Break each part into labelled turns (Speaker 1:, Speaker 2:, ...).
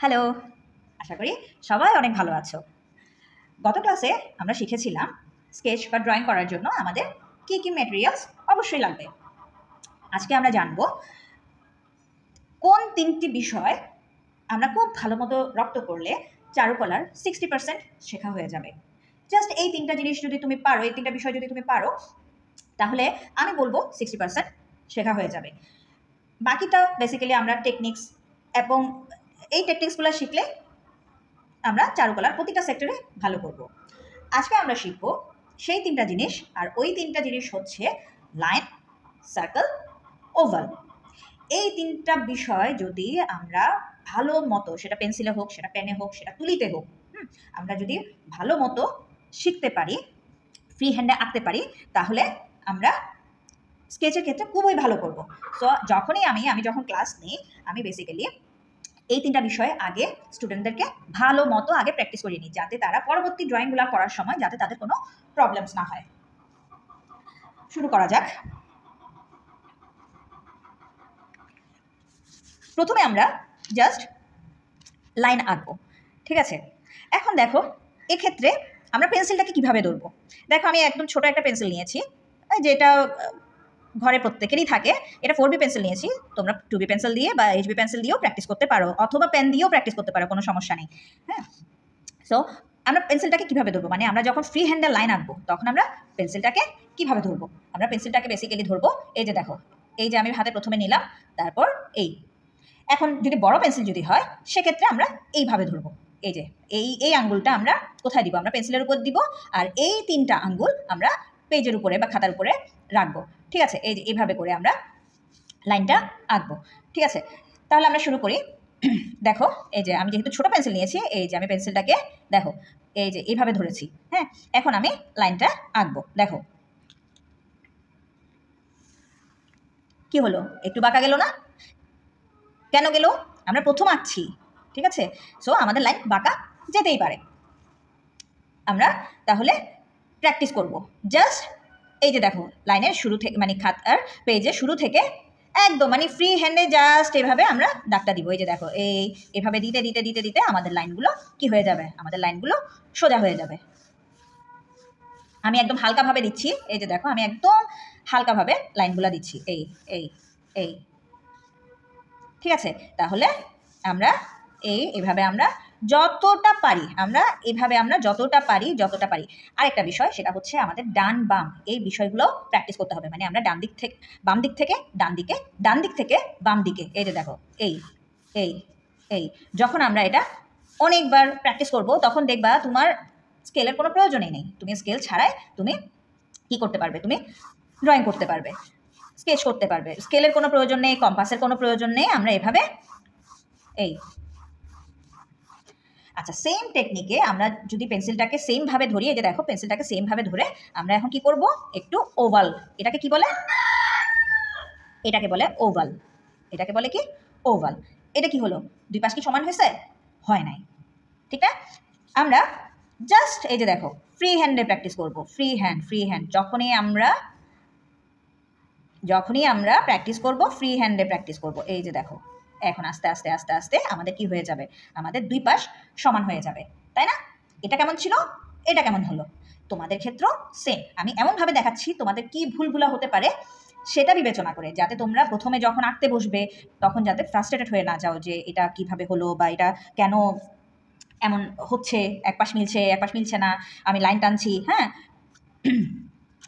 Speaker 1: Hello, আশা করি সবাই অনেক ভালো আছো। গত ক্লাসে আমরা শিখেছিলাম স্কেচ বা ড্রয়িং করার জন্য আমাদের কী কী ম্যাটেরিয়ালস অবশ্যই লাগবে। আজকে আমরা জানব কোন তিনটি বিষয় আমরা খুব ভালো মতো রপ্ত করলে চারুকলার 60% শেখা হয়ে যাবে। জাস্ট এই তিনটা জিনিস যদি তুমি পারো, এই তিনটা বিষয় যদি তুমি পারো, তাহলে আমি বলবো 60% শেখা হয়ে যাবে। বাকিটা বেসিক্যালি আমরা টেকনিক্স, এবং এই টেকনিক্সগুলো শিখলে আমরা চারুকলার প্রতিটা সেক্টরে ভালো করব। আজকে আমরা শিখব সেই তিনটা জিনিস, আর ওই তিনটা জিনিস হচ্ছে লাইন, সার্কেল, ওভাল। এই তিনটা বিষয় যদি আমরা ভালো মতো, সেটা পেন্সিলে হোক, সেটা পেনে হোক, সেটা তুলিতে হোক, আমরা যদি ভালো মতো শিখতে পারি, ফ্রি হ্যান্ডে আঁকতে পারি, তাহলে আমরা স্কেচের ক্ষেত্রে খুবই ভালো করব। সো যখনই আমি যখন ক্লাস নিই, আমি বেসিক্যালি এই তিনটা বিষয়ে আগে স্টুডেন্টদেরকে ভালো মতো আগে প্র্যাকটিস করিয়ে নিই, যাতে তারা পরবর্তী ড্রয়িংগুলো করার সময় যাতে তাদের কোনো প্রবলেমস না হয়। শুরু করা যাক। প্রথমে আমরা জাস্ট লাইন আঁকবো, ঠিক আছে? এখন দেখো, এক্ষেত্রে আমরা পেন্সিলটাকে কিভাবে ধরবো। দেখো, আমি একদম ছোট একটা পেন্সিল নিয়েছি, যেটা ঘরে প্রত্যেকেরই থাকে। এটা 4B পেন্সিল নিয়েছি। তোমরা 2B পেন্সিল দিয়ে বা HB পেন্সিল দিয়েও প্র্যাকটিস করতে পারো, অথবা পেন দিয়েও প্র্যাকটিস করতে পারো, কোনো সমস্যা নেই। হ্যাঁ, সো আমরা পেন্সিলটাকে কীভাবে ধরবো, মানে আমরা যখন ফ্রি হ্যান্ডে লাইন আঁকবো তখন আমরা পেন্সিলটাকে কীভাবে ধরবো। আমরা পেন্সিলটাকে বেসিক্যালি ধরবো, এই যে দেখো, এই যে আমি হাতে প্রথমে নিলাম, তারপর এই। এখন যদি বড় পেন্সিল যদি হয়, সেক্ষেত্রে আমরা এইভাবে ধরবো। এই যে এই আঙ্গুলটা আমরা কোথায় দিব, আমরা পেন্সিলের উপর দিব, আর এই তিনটা আঙ্গুল আমরা পেজের উপরে বা খাতার উপরে রাখবো, ঠিক আছে? এই যে এইভাবে করে আমরা লাইনটা আঁকবো, ঠিক আছে? তাহলে আমরা শুরু করি। দেখো, এই যে আমি যেহেতু ছোট পেন্সিল নিয়েছি, এই যে আমি পেন্সিলটাকে দেখো এই যে এইভাবে ধরেছি। হ্যাঁ, এখন আমি লাইনটা আঁকবো। দেখো কি হলো, একটু বাঁকা গেল না? কেন গেল? আমরা প্রথম আঁকছি, ঠিক আছে? সো আমাদের লাইন বাঁকা যেতেই পারে। আমরা তাহলে প্র্যাকটিস করব। জাস্ট এই যে দেখো, লাইনের শুরু থেকে, মানে খাতার পেজের শুরু থেকে একদম মানে ফ্রি হ্যান্ডে জাস্ট এভাবে আমরা দাগটা দিব। এই যে দেখো, এভাবে দিতে দিতে দিতে দিতে আমাদের লাইনগুলো কি হয়ে যাবে, আমাদের লাইনগুলো সোজা হয়ে যাবে। আমি একদম হালকাভাবে দিচ্ছি, এই যে দেখো, আমি একদম হালকাভাবে লাইনগুলো দিচ্ছি, এই এই এই, ঠিক আছে? তাহলে আমরা এভাবে আমরা যতটা পারি, আমরা যতটা পারি। আরেকটা বিষয়, সেটা হচ্ছে আমাদের ডান বাম এই বিষয়গুলো প্র্যাকটিস করতে হবে। মানে আমরা ডান দিক থেকে বাম দিক থেকে ডান দিকে, ডান দিক থেকে বাম দিকে, এই যে দেখো, এই এই এই। যখন আমরা এটা অনেকবার প্র্যাকটিস করব, তখন দেখবা তোমার স্কেলের কোনো প্রয়োজনই নেই। তুমি স্কেল ছাড়াই তুমি কি করতে পারবে, তুমি ড্রয়িং করতে পারবে, স্কেচ করতে পারবে। স্কেলের কোনো প্রয়োজন নেই, কম্পাসের কোনো প্রয়োজন নেই। আমরা এভাবে এই, আচ্ছা, সেম টেকনিকে আমরা যদি পেন্সিলটাকে সেমভাবে ধরি, এই যে দেখো, পেন্সিলটাকে সেমভাবে ধরে আমরা এখন কি করব, একটু ওভাল। এটাকে কি বলে? এটাকে বলে ওভাল। এটাকে বলে কি? ওভাল। এটা কি হলো, দুই পাশ কি সমান হয়েছে? হয় নাই, ঠিক না? আমরা জাস্ট এই যে দেখো, ফ্রি হ্যান্ডে প্র্যাকটিস করব। ফ্রি হ্যান্ড যখনই আমরা প্র্যাকটিস করব, ফ্রি হ্যান্ডে প্র্যাকটিস করব। এই যে দেখো, এখন আস্তে আস্তে আস্তে আস্তে আমাদের কি হয়ে যাবে, আমাদের দুই পাশ সমান হয়ে যাবে, তাই না? এটা কেমন ছিল, এটা কেমন হলো? তোমাদের ক্ষেত্রেও সেম। আমি এমনভাবে দেখাচ্ছি, তোমাদের কি ভুলগুলো হতে পারে সেটা বিবেচনা করে, যাতে তোমরা প্রথমে যখন আঁকতে বসবে তখন যাতে ফ্রাস্ট্রেটেড হয়ে না যাও, যে এটা কিভাবে হলো বা এটা কেন এমন হচ্ছে, এক পাশ মিলছে এক পাশ মিলছে না, আমি লাইন টানছি, হ্যাঁ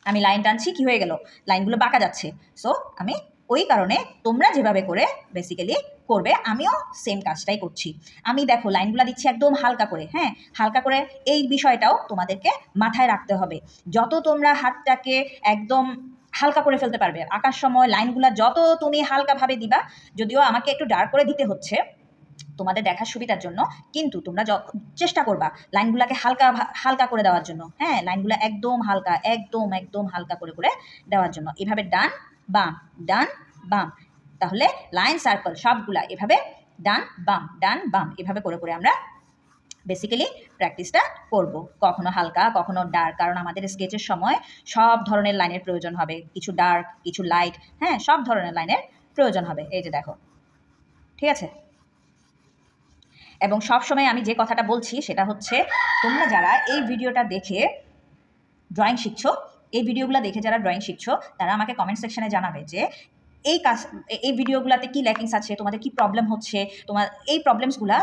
Speaker 1: আমি লাইন টানছি, কি হয়ে গেল, লাইনগুলো বাঁকা যাচ্ছে। সো আমি ওই কারণে তোমরা যেভাবে করে বেসিক্যালি করবে, আমিও সেম কাজটাই করছি। আমি দেখো লাইনগুলো দিচ্ছি একদম হালকা করে, হ্যাঁ হালকা করে। এই বিষয়টাও তোমাদেরকে মাথায় রাখতে হবে। যত তোমরা হাতটাকে একদম হালকা করে ফেলতে পারবে আঁকার সময়, লাইনগুলো যত তুমি হালকাভাবে দিবা, যদিও আমাকে একটু ডার্ক করে দিতে হচ্ছে তোমাদের দেখার সুবিধার জন্য, কিন্তু তোমরা চেষ্টা করবা লাইনগুলোকে হালকা হালকা করে দেওয়ার জন্য। হ্যাঁ, লাইনগুলো একদম হালকা, একদম একদম হালকা করে করে দেওয়ার জন্য। এভাবে ডান বাম, তাহলে লাইন সার্কেল সবগুলা এভাবে ডান বাম এভাবে করে করে আমরা বেসিক্যালি প্র্যাকটিসটা করব। কখনো হালকা, কখনো ডার্ক, কারণ আমাদের স্কেচের সময় সব ধরনের লাইনের প্রয়োজন হবে, কিছু ডার্ক, কিছু লাইট, হ্যাঁ সব ধরনের লাইনের প্রয়োজন হবে। এই যে দেখো, ঠিক আছে? এবং সবসময় আমি যে কথাটা বলছি সেটা হচ্ছে, তোমরা যারা এই ভিডিওটা দেখে ড্রয়িং শিখছো, এই ভিডিওগুলো দেখে যারা ড্রয়িং শিখছো, তারা আমাকে কমেন্ট সেকশনে জানাবে যে এই ভিডিওগুলোতে কি ল্যাকিংস আছে, তোমাদের কি প্রবলেম হচ্ছে, তোমার এই প্রবলেমসগুলো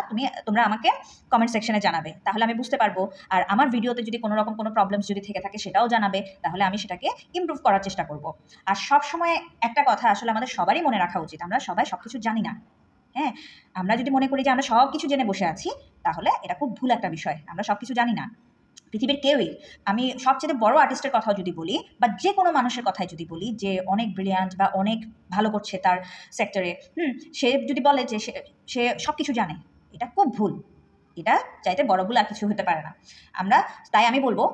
Speaker 1: তোমরা আমাকে কমেন্ট সেকশনে জানাবে। তাহলে আমি বুঝতে পারবো। আর আমার ভিডিওতে যদি কোনো রকম কোনো প্রবলেমস যদি থেকে থাকে সেটাও জানাবে, তাহলে আমি সেটাকে ইমপ্রুভ করার চেষ্টা করব। আর সব সময় একটা কথা আসলে আমাদের সবারই মনে রাখা উচিত, আমরা সবাই সব কিছু জানি না। হ্যাঁ, আমরা যদি মনে করি যে আমরা সব কিছু জেনে বসে আছি, তাহলে এটা খুব ভুল একটা বিষয়। আমরা সব কিছু জানি না, পৃথিবীর কেউই। আমি সবচেয়ে বড় আর্টিস্টের কথাও যদি বলি, বা যে কোনো মানুষের কথাই যদি বলি যে অনেক ব্রিলিয়ান্ট বা অনেক ভালো করছে তার সেক্টরে, সে যদি বলে যে সে সব কিছু জানে, এটা খুব ভুল। এটা চাইতে বড় ভুল আর কিছু হতে পারে না। তাই আমি বলবো,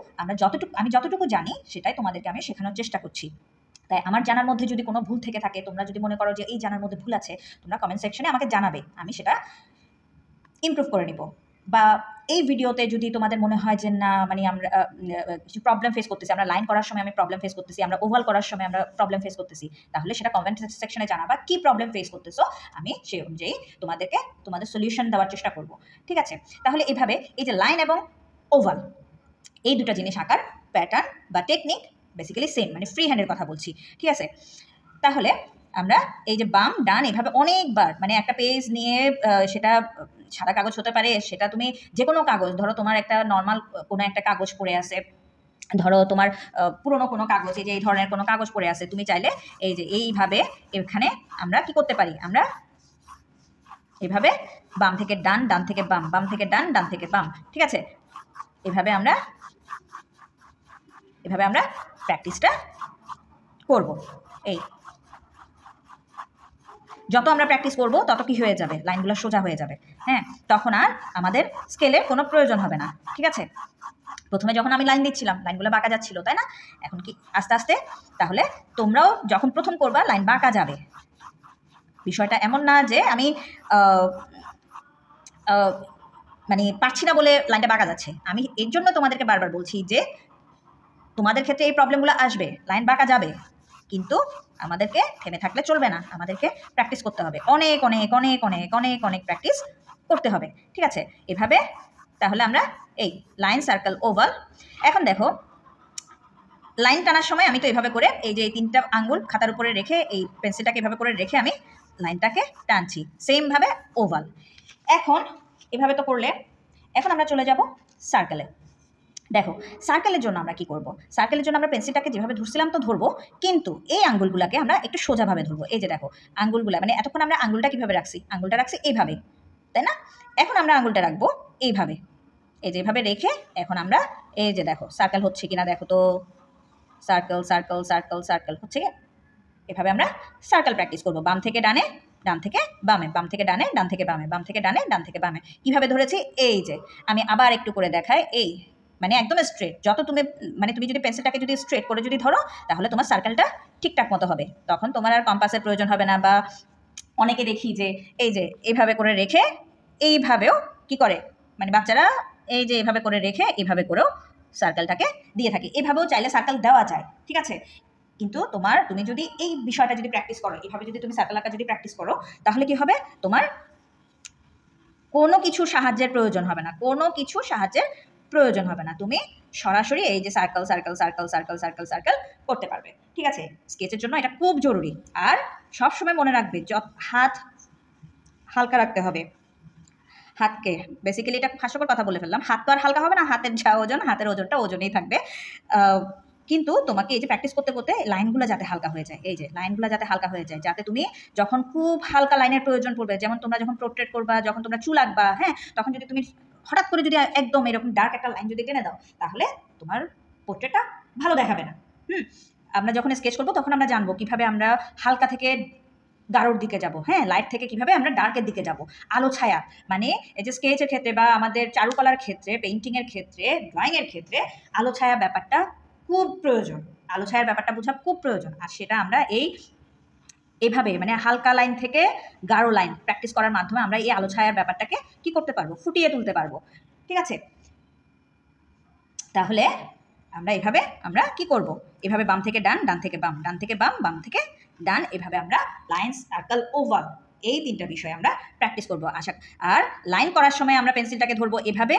Speaker 1: আমি যতটুকু জানি সেটাই তোমাদেরকে আমি শেখানোর চেষ্টা করছি। তাই আমার জানার মধ্যে যদি কোনো ভুল থেকে থাকে, তোমরা যদি মনে করো যে এই জানার মধ্যে ভুল আছে, তোমরা কমেন্ট সেকশনে আমাকে জানাবে, আমি সেটা ইমপ্রুভ করে নিব। বা এই ভিডিওতে যদি তোমাদের মনে হয় যে না, মানে আমরা কিছু প্রবলেম ফেস করতেছি, আমরা লাইন করার সময় আমি প্রবলেম ফেস করতেছি, আমরা ওভাল করার সময় আমরা প্রবলেম ফেস করতেছি, তাহলে সেটা কমেন্ট সেকশনে জানাবা কি প্রবলেম ফেস করতেছো। আমি সেই অনুযায়ী তোমাদের সলিউশন দেওয়ার চেষ্টা করব। ঠিক আছে? তাহলে এইভাবে এই যে লাইন এবং ওভাল, এই দুটো জিনিস আঁকার প্যাটার্ন বা টেকনিক বেসিক্যালি সেম, মানে ফ্রি হ্যান্ডের কথা বলছি। ঠিক আছে? তাহলে আমরা এই যে বাম ডান এভাবে অনেকবার, মানে একটা পেজ নিয়ে, সেটা সাদা কাগজ হতে পারে, সেটা তুমি যে কোনো কাগজ, ধরো তোমার একটা নর্মাল কোনো একটা কাগজ পড়ে আছে, ধরো তোমার পুরনো কোনো কাগজ, এই যে এই ধরনের কোনো কাগজ পড়ে আছে, তুমি চাইলে এই যে এইভাবে এখানে আমরা কি করতে পারি, আমরা এভাবে বাম থেকে ডান, ডান থেকে বাম, বাম থেকে ডান, ডান থেকে বাম। ঠিক আছে? এভাবে আমরা প্র্যাকটিসটা করব। এই যত আমরা প্র্যাকটিস করব তত কি হয়ে যাবে, লাইনগুলো সোজা হয়ে যাবে। হ্যাঁ, তখন আর আমাদের স্কেলের কোনো প্রয়োজন হবে না। ঠিক আছে? প্রথমে যখন আমি লাইন দিচ্ছিলাম, লাইনগুলো বাঁকা যাচ্ছিল, তাই না? এখন কি আস্তে আস্তে, তাহলে তোমরাও যখন প্রথম করবা লাইন বাঁকা যাবে। বিষয়টা এমন না যে আমি মানে পারছি না বলে লাইনটা বাঁকা যাচ্ছে। আমি এর জন্য তোমাদেরকে বারবার বলছি যে তোমাদের ক্ষেত্রে এই প্রবলেমগুলো আসবে, লাইন বাঁকা যাবে, কিন্তু আমাদেরকে থেমে থাকলে চলবে না, আমাদেরকে প্র্যাকটিস করতে হবে, অনেক অনেক অনেক অনেক অনেক অনেক প্র্যাকটিস করতে হবে। ঠিক আছে? এভাবে তাহলে আমরা এই লাইন, সার্কেল, ওভাল। এখন দেখো, লাইন টানার সময় আমি তো এভাবে করে এই যে এই 3টা আঙ্গুল খাতার উপরে রেখে, এই পেন্সিলটাকে এভাবে করে রেখে আমি লাইনটাকে টানছি, সেমভাবে ওভাল। এখন এভাবে তো করলে, এখন আমরা চলে যাব সার্কেলে। দেখো, সার্কেলের জন্য আমরা কি করব? সার্কেলের জন্য আমরা পেন্সিলটাকে যেভাবে ধরছিলাম তো ধরবো, কিন্তু এই আঙ্গুলগুলোকে আমরা একটু সোজাভাবে ধরবো। এই যে দেখো, আঙ্গুলগুলো, মানে এতক্ষণ আমরা আঙ্গুলটা কিভাবে রাখছি, আঙ্গুলটা রাখছি এইভাবে, তাই না? এখন আমরা আঙ্গুলটা রাখবো এইভাবে, এই যে এভাবে রেখে এখন আমরা এই যে দেখো সার্কেল হচ্ছে কিনা দেখো তো, সার্কেল সার্কেল সার্কেল সার্কেল হচ্ছে। এভাবে আমরা সার্কেল প্র্যাকটিস করবো, বাম থেকে ডানে, ডান থেকে বামে, বাম থেকে ডানে, ডান থেকে বামে, বাম থেকে ডানে, ডান থেকে বামে। কিভাবে ধরেছি, এই যে আমি আবার একটু করে দেখাই, এই মানে একদম স্ট্রেট। তুমি যদি পেন্সিলটাকে যদি স্ট্রেট করে যদি ধরো, তাহলে তোমার সার্কেলটা ঠিকঠাক মতো হবে, তখন তোমার আর কম্পাসের প্রয়োজন হবে না। বা অনেকে দেখি যে এই যে এইভাবে করে রেখে এইভাবেও কি করে, মানে বাচ্চারা এই যে এভাবে করে রেখে এইভাবে করেও সার্কেলটাকে দিয়ে থাকে। এভাবেও চাইলে সার্কেল দেওয়া যায়। ঠিক আছে? কিন্তু তুমি যদি এই বিষয়টা যদি প্র্যাকটিস করো, এইভাবে যদি তুমি সার্কেল আঁকা যদি প্র্যাকটিস করো, তাহলে কি হবে, তোমার কোনো কিছু সাহায্যের প্রয়োজন হবে না, কোনো কিছু সাহায্যের প্রয়োজন হবে না। তুমি সরাসরি এই যে circle circle circle circle circle circle করতে পারবে। ঠিক আছে? স্কেচের জন্য এটা খুব জরুরি। আর সবসময় মনে রাখবে, হাত হালকা রাখতে হবে। হাতকে বেসিক্যালি, এটা হাস্যকর কথা বলে ফেললাম, হাত তো আর হালকা হবে না, হাতের যা ওজন, হাতের ওজনটা ওজনেই থাকবে। কিন্তু তোমাকে এই যে প্র্যাকটিস করতে করতে লাইনগুলো যাতে হালকা হয়ে যায়, এই যে লাইনগুলো যাতে হালকা হয়ে যায়, যাতে তুমি যখন খুব হালকা লাইনের প্রয়োজন পড়বে, যেমন তোমরা যখন পোর্ট্রেট করবা, যখন তোমরা চুল আঁকবা, হ্যাঁ, তখন যদি তুমি হঠাৎ করে যদি একদম এরকম ডার্ক একটা লাইন যদি টেনে দাও, তাহলে তোমার পোর্ট্রেটটা ভালো দেখাবে না। আমরা যখন স্কেচ করবো তখন আমরা জানবো কিভাবে আমরা হালকা থেকে গাঢ়র দিকে যাব, হ্যাঁ, লাইট থেকে কিভাবে আমরা ডার্কের দিকে যাব। আলো ছায়া, মানে এই যে স্কেচের ক্ষেত্রে বা আমাদের চারুকলার ক্ষেত্রে, পেইন্টিংয়ের ক্ষেত্রে, ড্রয়িংয়ের ক্ষেত্রে আলো ছায়া ব্যাপারটা খুব প্রয়োজন। আলো ছায়ার ব্যাপারটা বোঝা খুব প্রয়োজন। আর সেটা আমরা এইভাবে মানে হালকা লাইন থেকে গাঢ় লাইন প্র্যাকটিস করার মাধ্যমে আমরা এই আলো ছায়ার ব্যাপারটাকে কি করতে পারবো, ফুটিয়ে তুলতে পারবো। ঠিক আছে? তাহলে আমরা কি করব, এভাবে বাম থেকে ডান, ডান থেকে বাম, ডান থেকে বাম, বাম থেকে ডান, এভাবে আমরা লাইন, সার্কেল, ওভাল এই 3টা বিষয় আমরা প্র্যাকটিস করব আশা। আর লাইন করার সময় আমরা পেন্সিলটাকে ধরবো এভাবে,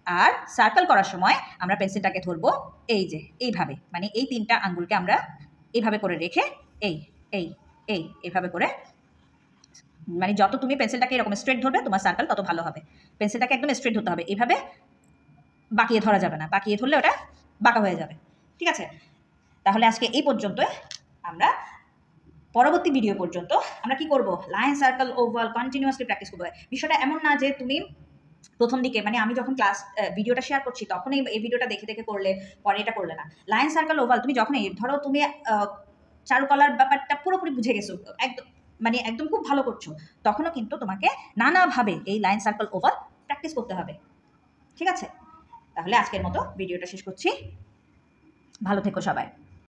Speaker 1: আর সার্কেল করার সময় আমরা পেন্সিলটাকে ধরবো এই যে এইভাবে, মানে এই 3টা আঙ্গুলকে আমরা এইভাবে করে রেখে এই এই এই এইভাবে করে, মানে যত তুমি পেন্সিলটাকে এরকম স্ট্রেট ধরবে তোমার সার্কেল তত ভালো হবে। পেন্সিলটাকে একদম স্ট্রেট ধরতে হবে, এইভাবে বাঁকিয়ে ধরা যাবে না, বাঁকিয়ে ধরলে ওটা বাঁকা হয়ে যাবে। ঠিক আছে, তাহলে আজকে এই পর্যন্ত। আমরা পরবর্তী ভিডিও পর্যন্ত আমরা কি করব, line, circle, oval continuously practice করবো। বিষয়টা এমন না যে তুমি প্রথম দিকে, মানে আমি যখন ক্লাস ভিডিওটা শেয়ার করছি তখন এই ভিডিওটা দেখে দেখে করলে, পরে এটা করলে না। লাইন, সার্কেল, ওভাল তুমি যখন ধরো তুমি চারুকলার ব্যাপারটা পুরোপুরি বুঝে গেছো, একদম মানে একদম খুব ভালো করছো, তখনও কিন্তু তোমাকে নানাভাবে এই লাইন, সার্কেল, ওভাল প্র্যাকটিস করতে হবে। ঠিক আছে, তাহলে আজকের মতো ভিডিওটা শেষ করছি। ভালো থেকো সবাই।